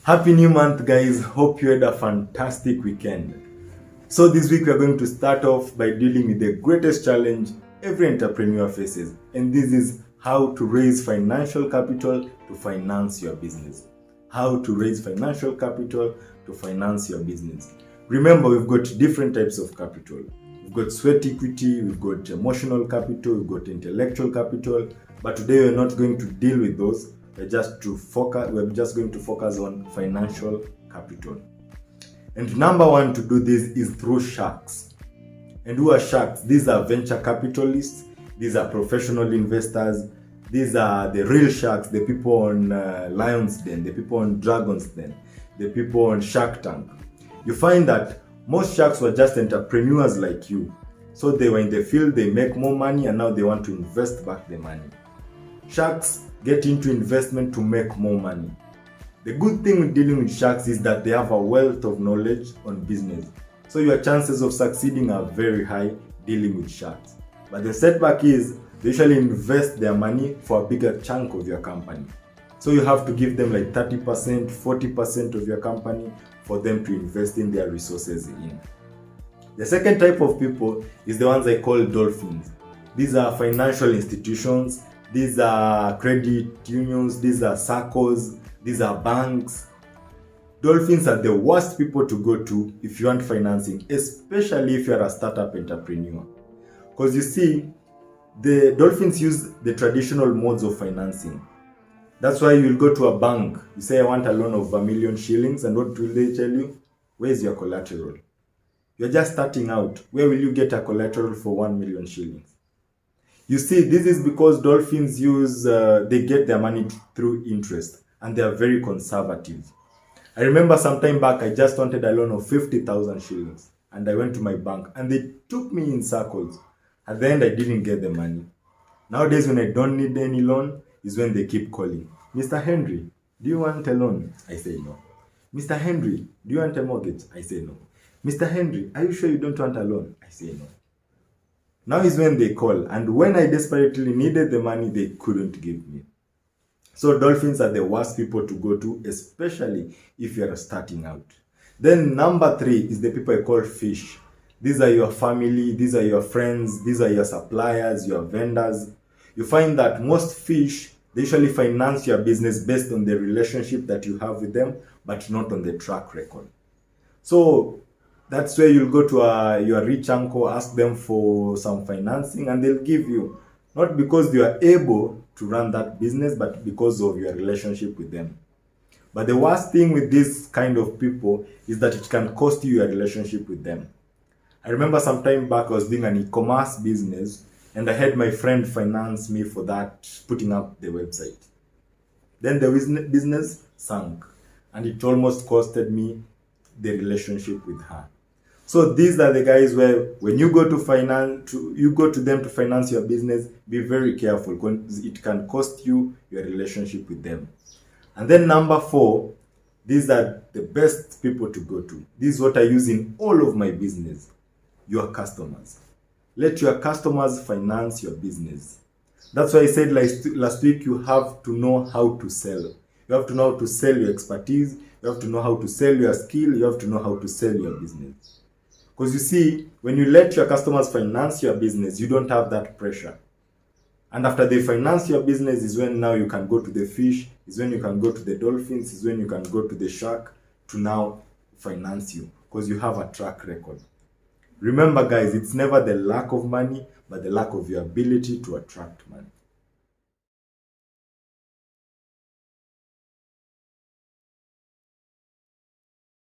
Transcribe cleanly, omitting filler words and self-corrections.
Happy new month, guys. Hope you had a fantastic weekend. So this week we are going to start off by dealing with the greatest challenge every entrepreneur faces, and this is how to raise financial capital to finance your business. How to raise financial capital to finance your business. Remember, we've got different types of capital. We've got sweat equity, we've got emotional capital, we've got intellectual capital, but today we're not going to deal with those. We're just going to focus on financial capital. And number one to do this is through sharks. And who are sharks? These are venture capitalists, these are professional investors, these are the real sharks, the people on Lion's Den, the people on Dragon's Den, the people on Shark Tank. You find that most sharks were just entrepreneurs like you. So they were in the field, they make more money, and now they want to invest back the money. Sharks get into investment to make more money. The good thing with dealing with sharks is that they have a wealth of knowledge on business. So your chances of succeeding are very high dealing with sharks. But the setback is they usually invest their money for a bigger chunk of your company. So you have to give them like 30%, 40% of your company for them to invest in their resources in. The second type of people is the ones I call dolphins. These are financial institutions, these are credit unions, these are SACCOs, these are banks. Dolphins are the worst people to go to if you want financing, especially if you're a startup entrepreneur. Because you see, the dolphins use the traditional modes of financing. That's why you'll go to a bank, you say I want a loan of £1,000,000, and what will they tell you? Where's your collateral? You're just starting out. Where will you get a collateral for £1,000,000? You see, this is because dolphins they get their money through interest, and they are very conservative. I remember some time back, I just wanted a loan of 50,000 shillings, and I went to my bank, and they took me in circles. At the end, I didn't get the money. Nowadays, when I don't need any loan, is when they keep calling. Mr. Henry, do you want a loan? I say no. Mr. Henry, do you want a mortgage? I say no. Mr. Henry, are you sure you don't want a loan? I say no. Now is when they call, and when I desperately needed the money, they couldn't give me. So dolphins are the worst people to go to, especially if you're starting out. Then number 3 is the people I call fish. These are your family, these are your friends, these are your suppliers, your vendors. You find that most fish, they usually finance your business based on the relationship that you have with them, but not on the track record. So that's where you'll go to your rich uncle, ask them for some financing, and they'll give you. Not because you are able to run that business, but because of your relationship with them. But the worst thing with this kind of people is that it can cost you your relationship with them. I remember some time back I was doing an e-commerce business, and I had my friend finance me for that, putting up the website. Then the business sank, and it almost costed me the relationship with her. So these are the guys where when you go to them to finance your business, be very careful because it can cost you your relationship with them. And then number 4, these are the best people to go to. This is what I use in all of my business. Your customers. Let your customers finance your business. That's why I said last week, you have to know how to sell. You have to know how to sell your expertise. You have to know how to sell your skill. You have to know how to sell your business. Because you see, when you let your customers finance your business, you don't have that pressure. And after they finance your business is when now you can go to the fish, is when you can go to the dolphins, is when you can go to the shark to now finance you. Because you have a track record. Remember guys, it's never the lack of money, but the lack of your ability to attract money.